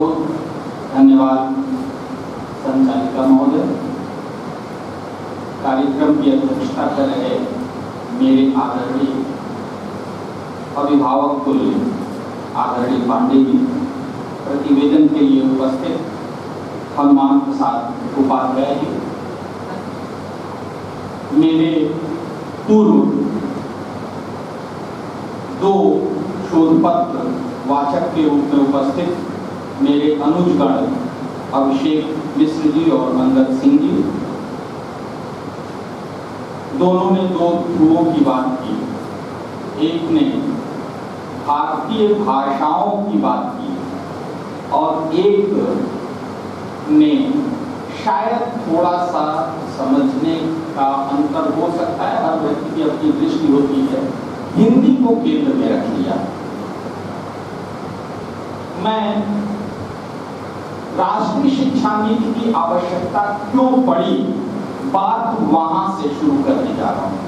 धन्यवाद संचालिका महोदय। कार्यक्रम की अध्यक्षता कर रहे मेरे आदरणीय अभिभावक तुल्य आदरणीय पांडे जी, प्रतिवेदन के लिए उपस्थित हनुमान प्रसाद उपाध्याय जी, मेरे पूर्व 2 शोधपत्र वाचक के रूप में उपस्थित मेरे अनुजगण अभिषेक मिश्र जी और अंगद सिंह जी, दोनों ने 2 ध्रुवों की बात की। एक ने भारतीय भाषाओं की बात की और एक ने शायद थोड़ा सा समझने का अंतर हो सकता है, हर व्यक्ति की अपनी दृष्टि होती है, हिंदी को केंद्र में रख लिया। मैं राष्ट्रीय शिक्षा नीति की आवश्यकता क्यों पड़ी, बात वहां से शुरू करने जा रहा हूं।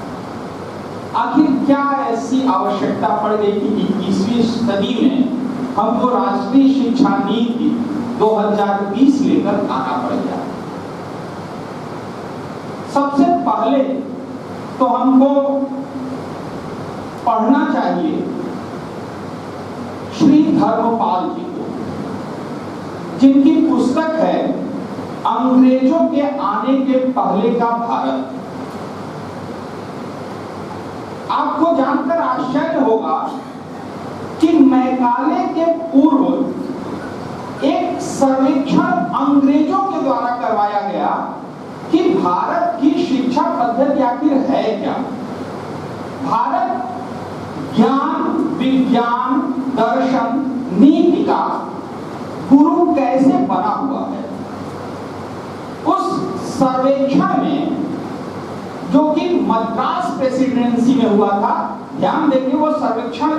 आखिर क्या ऐसी आवश्यकता पड़ गई कि 21वीं सदी में हमको राष्ट्रीय शिक्षा नीति 2020 लेकर आना पड़ गया। सबसे पहले तो हमको पढ़ना चाहिए श्री धर्मपाल जी को, जिनकी पुस्तक है अंग्रेजों के आने के पहले का भारत। आपको जानकर आश्चर्य होगा कि मैकाले के पूर्व एक सर्वेक्षण अंग्रेजों के द्वारा करवाया गया कि भारत की शिक्षा पद्धति आखिर है क्या। भारत ज्ञान, विज्ञान, दर्शन, नीति का गुरु कैसे बना हुआ है। उस सर्वेक्षण में, जो कि मद्रास प्रेसिडेंसी में हुआ था, ध्यान देंगे वो सर्वेक्षण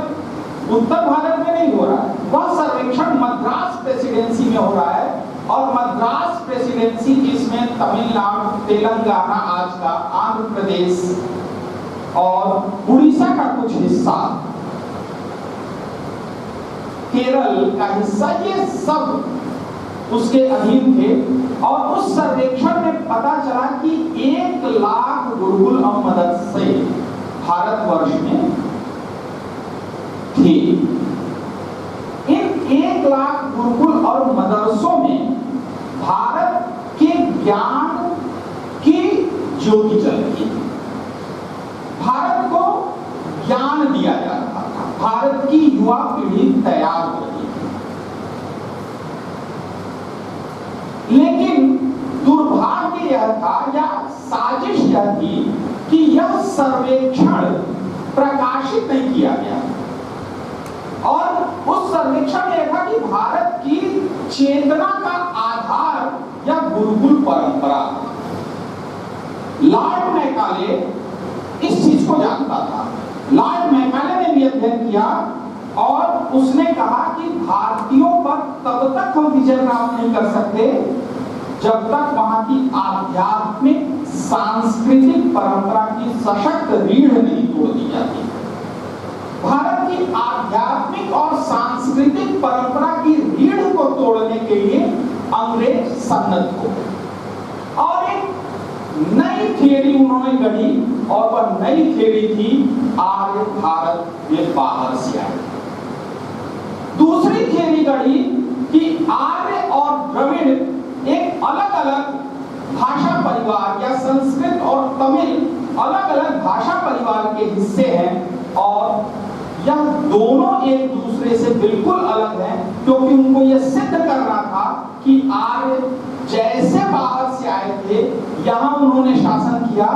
उत्तर भारत में नहीं हो रहा है, वह सर्वेक्षण मद्रास प्रेसिडेंसी में हो रहा है। और मद्रास प्रेसिडेंसी इसमें तमिलनाडु, तेलंगाना आज का, आंध्र प्रदेश और उड़ीसा का कुछ हिस्सा, केरल का हिस्सा, ये सब उसके अधीन थे। और उस सर्वेक्षण में पता चला कि 1 लाख गुरुकुल और मदरसे भारतवर्ष में थे। इन 1 लाख गुरुकुल और मदरसों में भारत के ज्ञान की ज्योति जल रही थी। भारत को ज्ञान दिया जा रहा था, भारत की युवा पीढ़ी तैयार हो रही थी। लेकिन दुर्भाग्य यह था या साजिश यह थी कि यह सर्वेक्षण प्रकाशित नहीं किया गया। और उस सर्वेक्षण में था कि भारत की चेतना का आधार या गुरुकुल परंपरा। लॉर्ड मैकाले इस चीज को जानता था। लॉर्ड मैकाले ने भी अध्ययन किया और उसने कहा कि भारतीयों पर तब तक हम विजय प्राप्त नहीं कर सकते जब तक वहां की आध्यात्मिक सांस्कृतिक परंपरा की सशक्त रीढ़ नहीं तोड़ दी जाती। भारत की आध्यात्मिक और सांस्कृतिक परंपरा की रीढ़ को तोड़ने के लिए अंग्रेज सन्नद्ध हो गए और एक नई थियरी उन्होंने गढ़ी, और वह नई थियरी थी आर्य भारत में बाहर से आए। दूसरी थियरी गढ़ी कि आर्य और द्रविड़ एक अलग अलग भाषा परिवार या संस्कृत और तमिल अलग अलग भाषा परिवार के हिस्से हैं और यह दोनों एक दूसरे से बिल्कुल अलग हैं, क्योंकि उनको यह सिद्ध करना था कि आर्य जैसे बाहर से आए थे, यहां उन्होंने शासन किया,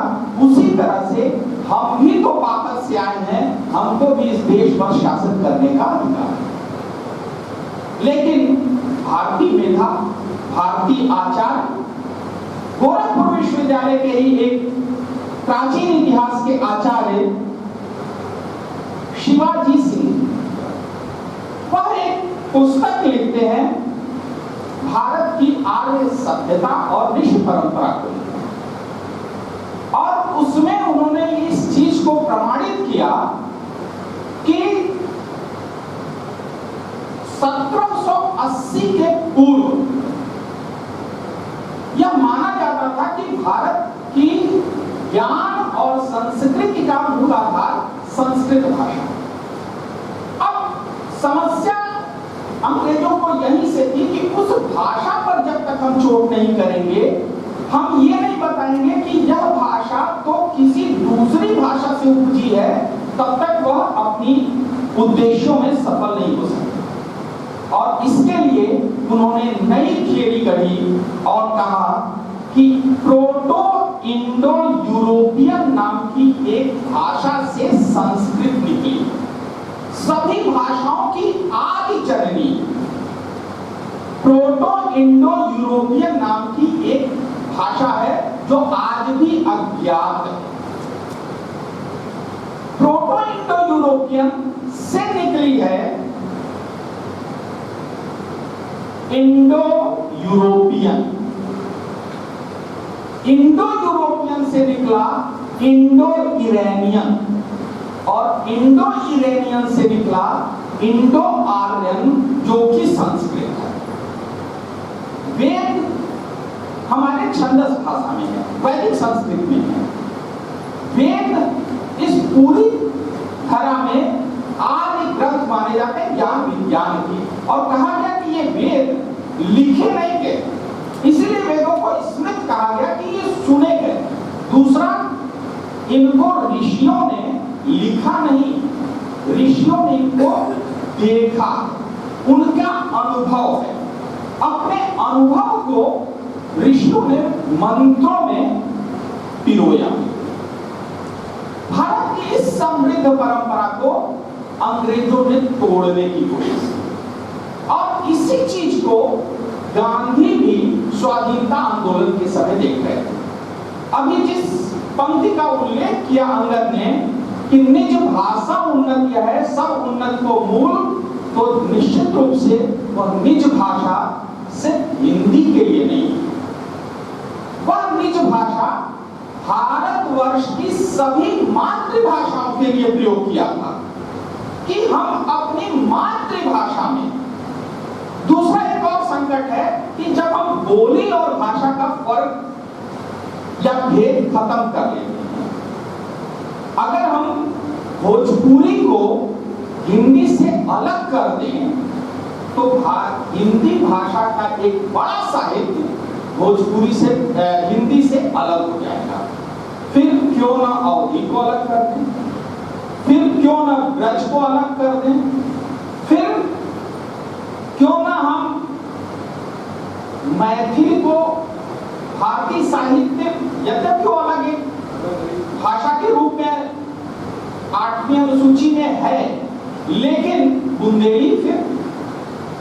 उसी तरह से हम भी तो बाहर से आए हैं, हमको भी इस देश पर शासन करने का अधिकार है। लेकिन भारतीय मेधा, भारतीय आचार्य, गोरखपुर विश्वविद्यालय के ही एक प्राचीन इतिहास के आचार्य शिवाजी सिंह, वह एक पुस्तक लिखते हैं भारत की आर्य सभ्यता और ऋषि परंपरा को, और उसमें उन्होंने इस चीज को प्रमाणित किया कि 1780 के हम चोट नहीं करेंगे, हम ये नहीं बताएंगे कि यह भाषा तो किसी दूसरी भाषा से उपजी है, तब तक वह अपनी उद्देश्यों में सफल नहीं हो सकती। और इसके लिए उन्होंने नई थियरी गढ़ी और कहा कि प्रोटो इंडो यूरोपियन नाम की एक भाषा से संस्कृत निकली। सभी भाषाओं की आदि जननी प्रोटो इंडो यूरोपियन नाम की एक भाषा है जो आज भी अज्ञात है। प्रोटो इंडो यूरोपियन से निकली है इंडो यूरोपियन, इंडो यूरोपियन से निकला इंडो इरेनियन, और इंडो इरेनियन से निकला इंडो आर्यन जो कि संस्कृत है। वेद हमारे छंदस भाषा में है, वैदिक संस्कृत में है। वेद इस पूरी धारा में आदि ग्रंथ माने जाते हैं ज्ञान विज्ञान की, और कहा गया कि ये वेद लिखे नहीं गए, इसलिए वेदों को स्मृत कहा गया कि ये सुने गए। दूसरा, इनको ऋषियों ने लिखा नहीं, ऋषियों ने इनको देखा, उनका अनुभव है। अपने अनुभव को ऋषियों ने मंत्रों में पिरोया। भारत की इस समृद्ध परंपरा को अंग्रेजों ने तोड़ने की कोशिश की, और इसी चीज को गांधी भी स्वाधीनता आंदोलन के समय देख रहे थे। अभी जिस पंक्ति का उल्लेख किया अंगद ने कि निज भाषा उन्नत है सब उन्नत को मूल, तो निश्चित रूप से वह निज भाषा सिर्फ हिंदी के लिए नहीं, वह निज भाषा भारतवर्ष की सभी मातृभाषाओं के लिए प्रयोग किया था कि हम अपनी मातृभाषा में। दूसरा एक और संकट है कि जब हम बोली और भाषा का फर्क या भेद खत्म कर लेते हैं, अगर हम भोजपुरी को हिंदी से अलग कर दें तो हिंदी भाषा का एक बड़ा साहित्य भोजपुरी से हिंदी से अलग हो जाएगा। फिर क्यों ना अवधी को अलग कर दें, फिर क्यों ना ब्रज को अलग कर दें, फिर क्यों ना हम मैथिली को भारतीय साहित्य यद्यपि वो अलग एक भाषा के रूप में 8वीं अनुसूची में है, लेकिन बुंदेली फिर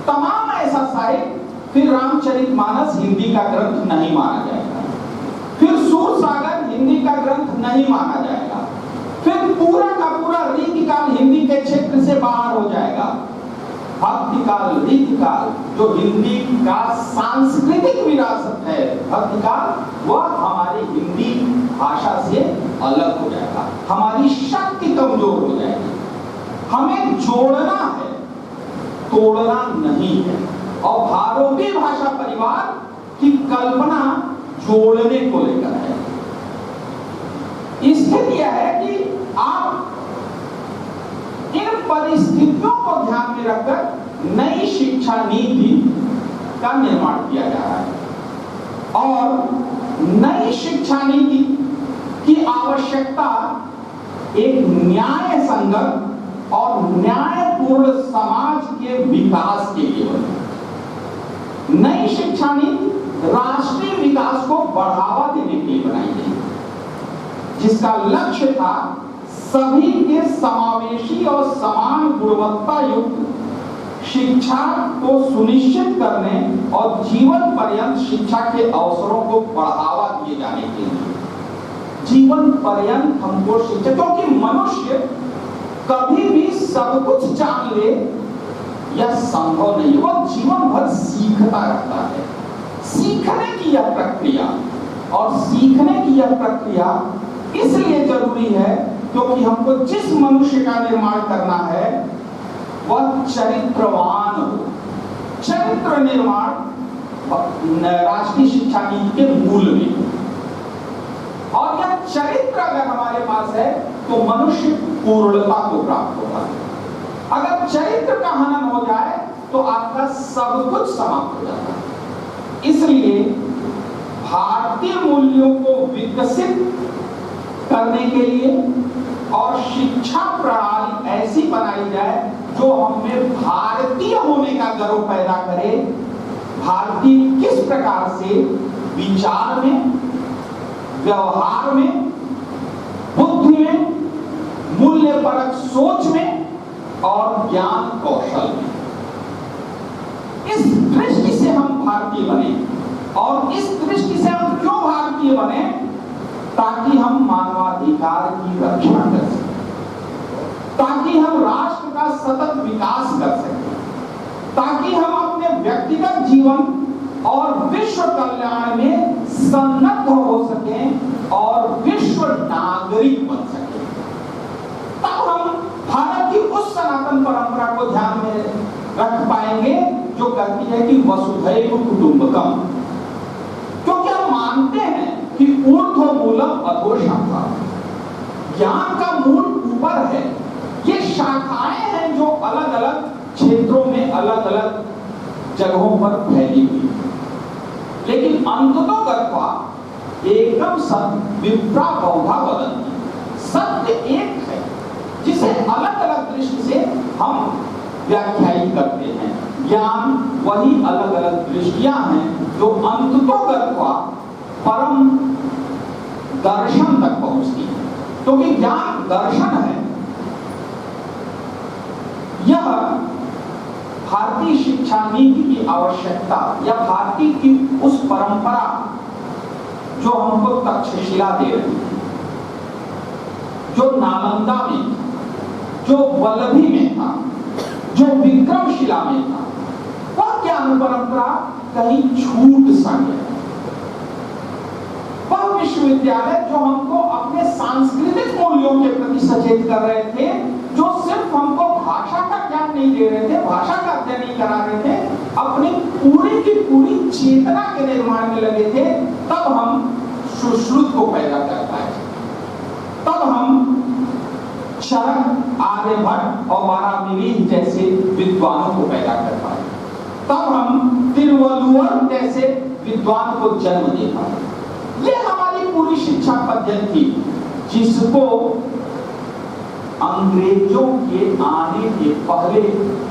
तमाम ऐसा साहित्य, फिर रामचरितमानस हिंदी का ग्रंथ नहीं माना जाएगा, फिर सूरसागर हिंदी का ग्रंथ नहीं माना जाएगा, फिर पूरा का पूरा रीतिकाल हिंदी के क्षेत्र से बाहर हो जाएगा। भक्तिकाल, रीतिकाल जो हिंदी का सांस्कृतिक विरासत है, भक्तिकाल वह हमारी हिंदी भाषा से अलग हो जाएगा, हमारी शक्ति कमजोर हो जाएगी। हमें जोड़ना है, तोड़ना नहीं है। और भारतीय भाषा परिवार की कल्पना जोड़ने को लेकर है। स्थिति यह है कि आप इन परिस्थितियों को ध्यान में रखकर नई शिक्षा नीति का निर्माण किया जा रहा है, और नई शिक्षा नीति की आवश्यकता एक न्याय संगत और न्यायपूर्ण समाज के विकास के लिए बनी। नई शिक्षा नीति राष्ट्रीय विकास को बढ़ावा देने के लिए बनाई गई, जिसका लक्ष्य था सभी के समावेशी और समान गुणवत्ता युक्त शिक्षा को सुनिश्चित करने और जीवन पर्यंत शिक्षा के अवसरों को बढ़ावा दिए जाने के लिए। जीवन पर्यंत हमको शिक्षा, क्योंकि मनुष्य कभी भी सब कुछ जान ले यह संभव नहीं, वो जीवन भर सीखता रहता है। सीखने की यह प्रक्रिया, और सीखने की यह प्रक्रिया इसलिए जरूरी है क्योंकि हमको जिस मनुष्य का निर्माण करना है वह चरित्रवान हो। चरित्र निर्माण राष्ट्रीय शिक्षा नीति के मूल में, और यह चरित्र अगर हमारे पास है तो मनुष्य पूर्णता को प्राप्त होगा। अगर चरित्र का हनन हो जाए तो आपका सब कुछ समाप्त हो जाता है। इसलिए भारतीय मूल्यों को विकसित करने के लिए और शिक्षा प्रणाली ऐसी बनाई जाए जो हमें भारतीय होने का गर्व पैदा करे, भारतीय किस प्रकार से विचार में, व्यवहार में, बुद्धि में, मूल्यपरक सोच में और ज्ञान कौशल में, इस दृष्टि से हम भारतीय बने। और इस दृष्टि से हम क्यों भारतीय बने? ताकि हम मानवाधिकार की रक्षा कर सकें, ताकि हम राष्ट्र का सतत विकास कर सकें, ताकि हम अपने व्यक्तिगत जीवन और विश्व कल्याण में सन्नद्ध हो सकें और विश्व नागरिक बन सकें। तब हम भारत की उस सनातन परंपरा को ध्यान में रख पाएंगे जो कहती है कि वसुधैव कुटुंबकम, क्योंकि हम मानते हैं कि ऊर्ध्व मूलम अधोशाखा, ज्ञान का मूल ऊपर है, ये शाखाएं हैं जो अलग अलग क्षेत्रों में अलग अलग जगहों पर फैली हुई, लेकिन अंततः गत्वा एकम सत्य विप्रा बहुधा वदन्ति, सत्य एक है जिसे अलग अलग दृष्टि से हम व्याख्यायित करते हैं। ज्ञान वही अलग अलग दृष्टियां हैं जो अंततः गत्वा परम दर्शन तक पहुंचती है, क्योंकि ज्ञान दर्शन है। यह भारतीय शिक्षा नीति की आवश्यकता या भारतीय की उस परंपरा जो हमको तक्षशिला दे रही है, जो नालंदा में, जो वल्लभी में था, जो विक्रमशिला में था, वह ज्ञान परंपरा कहीं छूट सा गया। वह विश्वविद्यालय जो हमको अपने सांस्कृतिक मूल्यों के प्रति सचेत कर रहे थे, जो सिर्फ हमको भाषा का ज्ञान नहीं दे रहे थे, भाषा का अध्ययन नहीं करा रहे थे, अपनी पूरी की पूरी चेतना के निर्माण में लगे थे, तब हम सुश्रुत को पैदा कर पाए, तब हम चरक, आर्यभट्ट और वारामिलीन जैसे विद्वानों को पैदा कर पाए, तब हम तिरुवल्लुवर जैसे विद्वान को जन्म दे पाए। ये हमारी पूरी शिक्षा पद्धति जिसको अंग्रेजों के आने के पहले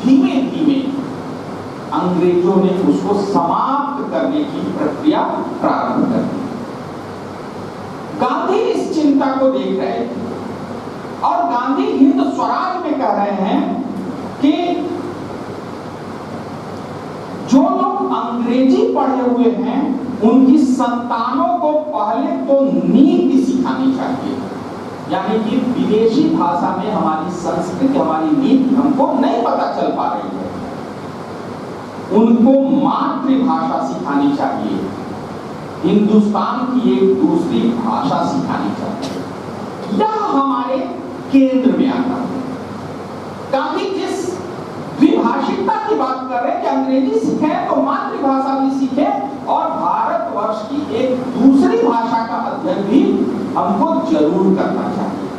धीमे धीमे अंग्रेजों ने उसको समाप्त करने की प्रक्रिया प्रारंभ कर दी। गांधी इस चिंता को देख रहे थे और गांधी हिंद स्वराज में कह रहे हैं कि जो लोग अंग्रेजी पढ़े हुए हैं उनकी संतानों को पहले तो नीति सिखानी चाहिए, यानी कि विदेशी भाषा में हमारी संस्कृति, हमारी नीति हमको नहीं पता चल पा रही है, उनको मातृभाषा सिखानी चाहिए, हिंदुस्तान की एक दूसरी भाषा सिखानी चाहिए। यह हमारे केंद्र में आता है। गांधी जिस द्विभाषिकता की बात कर रहे हैं कि अंग्रेजी सीखें तो मातृभाषा भी सीखें और भारतवर्ष की एक दूसरी भाषा का अध्ययन भी हमको जरूर करना चाहिए,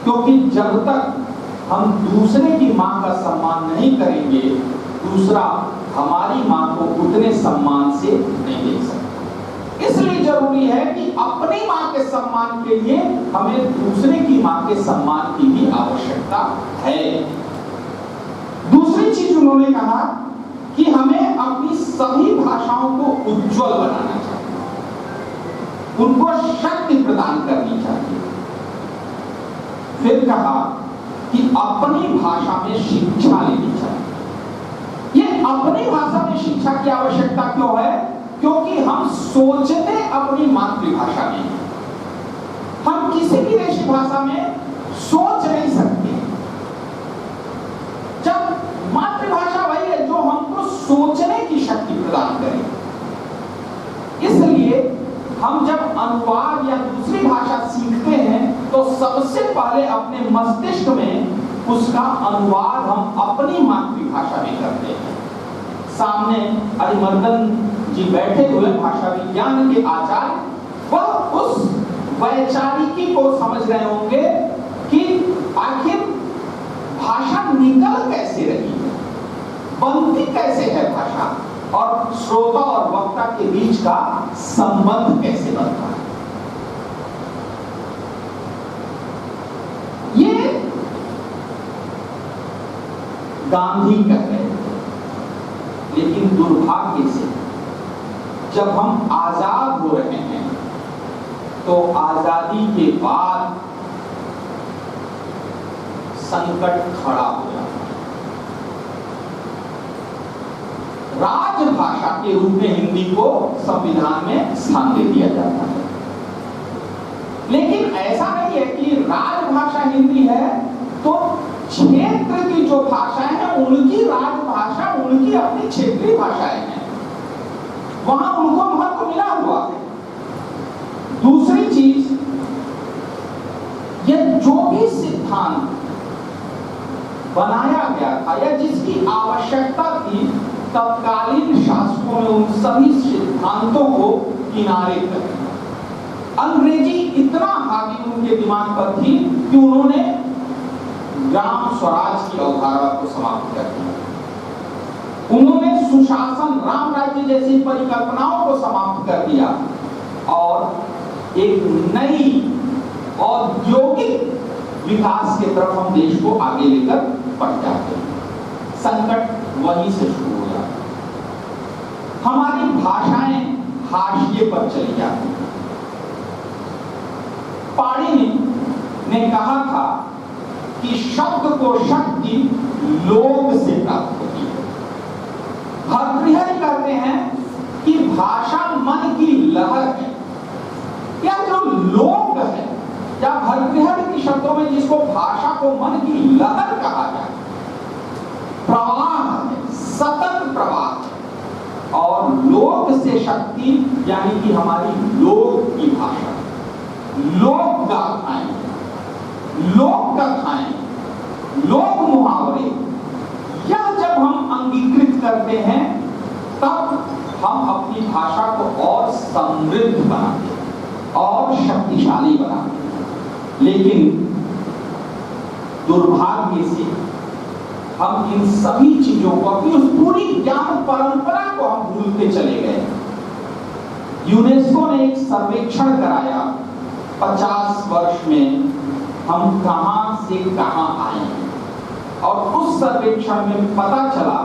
क्योंकि जब तक हम दूसरे की मां का सम्मान नहीं करेंगे, दूसरा हमारी मां को उतने सम्मान से नहीं देख सकता। इसलिए जरूरी है कि अपनी मां के सम्मान के लिए हमें दूसरे की मां के सम्मान की भी आवश्यकता है। दूसरी चीज उन्होंने कहा कि हमें अपनी सभी भाषाओं को उज्जवल बनाना चाहिए, उनको शक्ति प्रदान करनी चाहिए। फिर कहा कि अपनी भाषा में शिक्षा लेनी चाहिए। ये अपनी भाषा में शिक्षा की आवश्यकता क्यों है? क्योंकि हम सोचते अपनी मातृभाषा में, हम किसी भी देशी भाषा में सोच नहीं सकते। जब मातृभाषा वही है जो हमको सोचने की शक्ति प्रदान करे, इसलिए हम जब अनुवाद या दूसरी भाषा सीखते हैं तो सबसे पहले अपने मस्तिष्क में उसका अनुवाद हम अपनी मातृभाषा में करते हैं। सामने अरिमर्दन जी बैठे हुए भाषा विज्ञान के आचार्य, वह उस वैचारिकी को समझ रहे होंगे कि आखिर भाषा निकल कैसे रही है, बनती कैसे है भाषा, और श्रोता और वक्ता के बीच का संबंध कैसे बनता है। ये गांधी कह रहे थे, लेकिन दुर्भाग्य से जब हम आजाद हो रहे हैं तो आजादी के बाद संकट खड़ा हो जाता है। राजभाषा के रूप में हिंदी को संविधान में स्थान दे दिया जाता है, लेकिन ऐसा नहीं है कि राजभाषा हिंदी है तो क्षेत्र की जो भाषाएं हैं उनकी राजभाषा, उनकी अपनी क्षेत्रीय भाषाएं हैं, वहां उनको महत्व मिला हुआ है। दूसरी चीज, ये जो भी सिद्धांत बनाया गया था या जिसकी आवश्यकता थी, तत्कालीन शासकों ने उन सभी सिद्धांतों को किनारे कर दिया। अंग्रेजी इतना हावी उनके दिमाग पर थी कि उन्होंने ग्राम स्वराज की अवधारणा को समाप्त कर दिया। उन्होंने सुशासन, राम राज्य जैसी परिकल्पनाओं को समाप्त कर दिया और एक नई औद्योगिक विकास की तरफ हम देश को आगे लेकर बढ़ जाते हैं। संकट वहीं से शुरू हो जाता है। हमारी भाषाएं हाशिए पर चली जाती हैं। पाणिनि ने कहा था कि शब्द को शक्ति लोग से प्राप्त होती है। भर्तृहरि कहते हैं कि भाषा मन की लहर है, या जो लोक है, या भर्तृहरि के शब्दों में जिसको भाषा को मन की लहर कहा जाए, प्रवाह है, सतत प्रवाह है। और लोक से शक्ति यानी कि हमारी लोक की भाषा, लोक गाथाएं, लोक कथाएं, लोक मुहावरे, यह जब हम अंगीकृत करते हैं तब हम अपनी भाषा को और समृद्ध बनाते हैं और शक्तिशाली बनाते हैं। लेकिन दुर्भाग्य से हम इन सभी चीजों को, अपनी उस पूरी ज्ञान परंपरा को हम भूलते चले गए। यूनेस्को ने एक सर्वेक्षण कराया 50 वर्ष में हम कहां से कहां आए हैं, और उस सर्वेक्षण में पता चला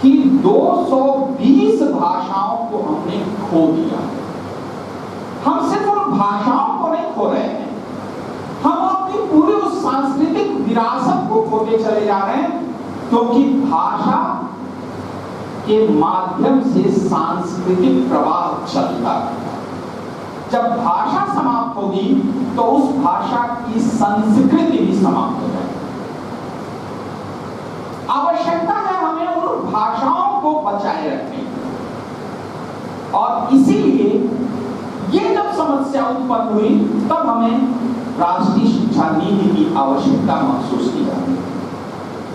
कि 220 भाषाओं को हमने खो दिया। हम सिर्फ उन भाषाओं को नहीं खो रहे हैं, हम अपनी पूरी उस सांस्कृतिक विरासत को खोते चले जा रहे हैं, क्योंकि भाषा के माध्यम से सांस्कृतिक प्रवाह चलता है। जब भाषा समाप्त होगी तो उस भाषा की संस्कृति भी समाप्त हो जाएगी। आवश्यकता है हमें उन भाषाओं को बचाए रखने, और इसीलिए ये जब समस्या उत्पन्न हुई तब हमें राष्ट्रीय शिक्षा नीति की आवश्यकता महसूस की जाती है।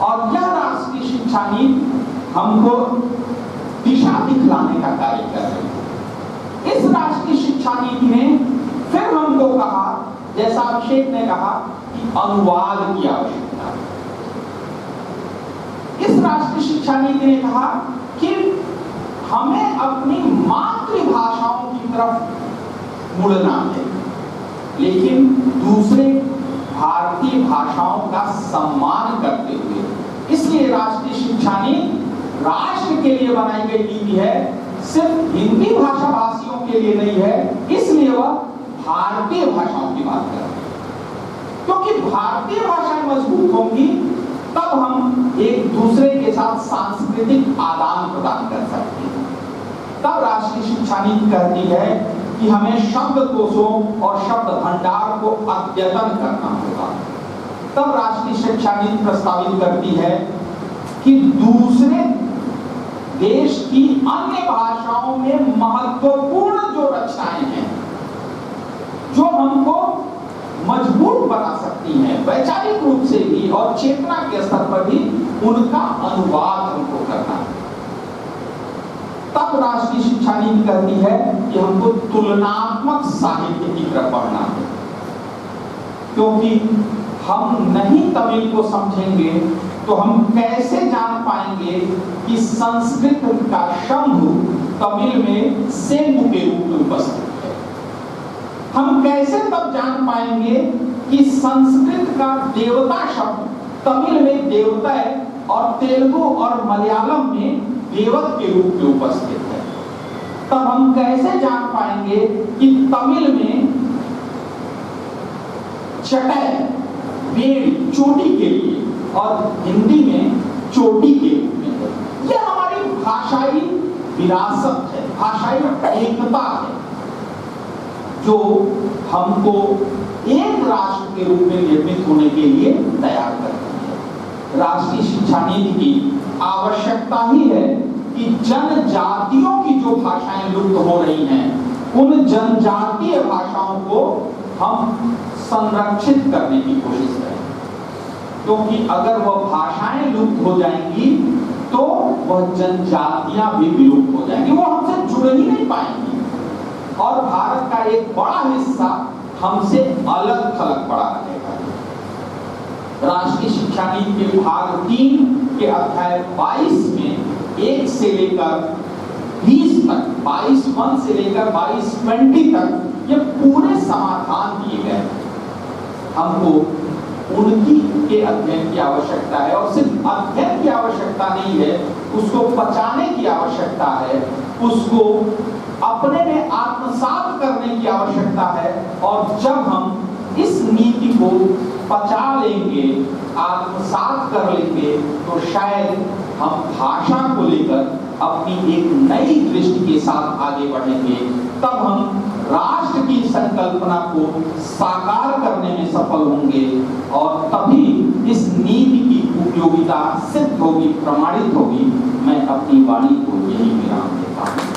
और यह राष्ट्रीय शिक्षा नीति हमको दिशा दिखलाने का कार्य कर रही है। इस राष्ट्रीय शिक्षा नीति ने फिर हमको कहा, जैसा अभिषेक ने कहा, कि अनुवाद की आवश्यकता है। इस राष्ट्रीय शिक्षा नीति ने कहा कि हमें अपनी मातृभाषाओं की तरफ मुड़ना है, लेकिन दूसरे भारतीय भाषाओं का सम्मान करते हुए। इसलिए राष्ट्रीय शिक्षा नीति राष्ट्र के लिए बनाई गई नीति है, सिर्फ हिंदी भाषा भाषियों के लिए नहीं है। इसलिए वह भारतीय भाषाओं की बात कर रहे हैं, क्योंकि भारतीय भाषाएं मजबूत होंगी तब हम एक दूसरे के साथ सांस्कृतिक आदान प्रदान कर सकते हैं। तब राष्ट्रीय शिक्षा नीति कहती है कि हमें शब्दकोशों और शब्द भंडार को अद्यतन करना होगा। तब राष्ट्रीय शिक्षा नीति प्रस्तावित करती है कि दूसरे देश की अन्य भाषाओं में महत्वपूर्ण जो रचनाएं हैं, जो हमको मजबूत बना सकती हैं वैचारिक रूप से भी और चेतना के स्तर पर भी, उनका अनुवाद हमको करना है। तब राष्ट्रीय शिक्षा नीति कहती है कि हमको तुलनात्मक साहित्य की तरफ बढ़ना है, क्योंकि हम नहीं तमिल को समझेंगे तो हम कैसे जान पाएंगे कि संस्कृत का शंभु तमिल में सेंगु के रूप में उपस्थित है? हम कैसे तब जान पाएंगे कि संस्कृत का देवता शब्द तमिल में देवता और तेलुगु और मलयालम में देवत के रूप में उपस्थित है? तब हम कैसे जान पाएंगे कि तमिल में चटाई बेड़ी चोटी के लिए और हिंदी में चोटी के रूप में है? यह हमारी भाषाई विरासत है, भाषाई एकता है, जो हमको एक राष्ट्र के रूप में निर्मित होने के लिए तैयार करती है। राष्ट्रीय शिक्षा नीति की आवश्यकता ही है कि जनजातियों की जो भाषाएं लुप्त हो रही हैं, उन जनजातीय भाषाओं को हम संरक्षित करने की कोशिश करें, क्योंकि अगर वह भाषाएं लुप्त हो जाएंगी तो वह जनजातियां भी विलुप्त हो जाएंगी, वो हमसे जुड़ ही नहीं पाएंगी और भारत का एक बड़ा हिस्सा हमसे अलग थलग पड़ा रहेगा। राष्ट्रीय शिक्षा नीति के भाग 3 के अध्याय 22 में 1 से लेकर 20 तक, 22 से लेकर 22 तक ये पूरे समाधान दिए गए। हमको उनकी के अध्ययन की आवश्यकता है और सिर्फ अध्ययन की आवश्यकता नहीं है, उसको पचाने की आवश्यकता है, उसको अपने में आत्मसात करने की आवश्यकता है। और जब हम इस नीति को पचा लेंगे, आत्मसात कर लेंगे, तो शायद हम भाषा को लेकर अपनी एक नई दृष्टि के साथ आगे बढ़ेंगे। तब हम राष्ट्र की संकल्पना को साकार करने में सफल होंगे और तभी इस नीति की उपयोगिता सिद्ध होगी, प्रमाणित होगी। मैं अपनी वाणी को यही विराम देता हूँ।